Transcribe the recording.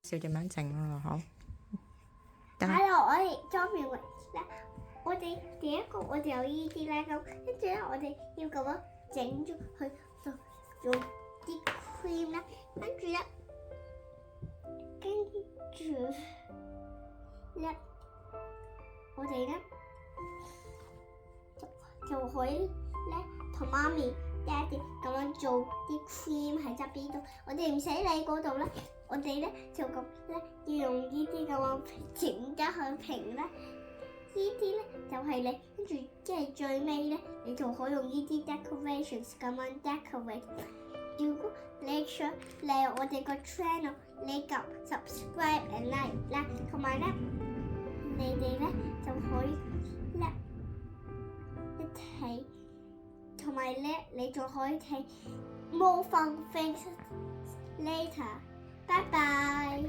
笑點樣整咯，好。喺度我哋裝完咧，我哋第一個我哋有呢啲咧咁，跟住咧我哋要咁樣整咗佢，就用啲 cream 咧，跟住咧我哋咧就可以咧同媽咪、爹哋咁樣做啲 cream 喺側邊度，我哋唔使理嗰度咧，我哋咧就咁咧要用呢啲咁樣整得佢平咧，呢啲咧就係你跟住即係最尾咧，你就可以用呢啲 decorations 咁樣 decorate。如果你想嚟我哋個 channel，你撳 subscribe and like 啦，同埋咧你哋咧就可以咧一睇，同埋咧你仲可以睇 more fun things later。拜拜。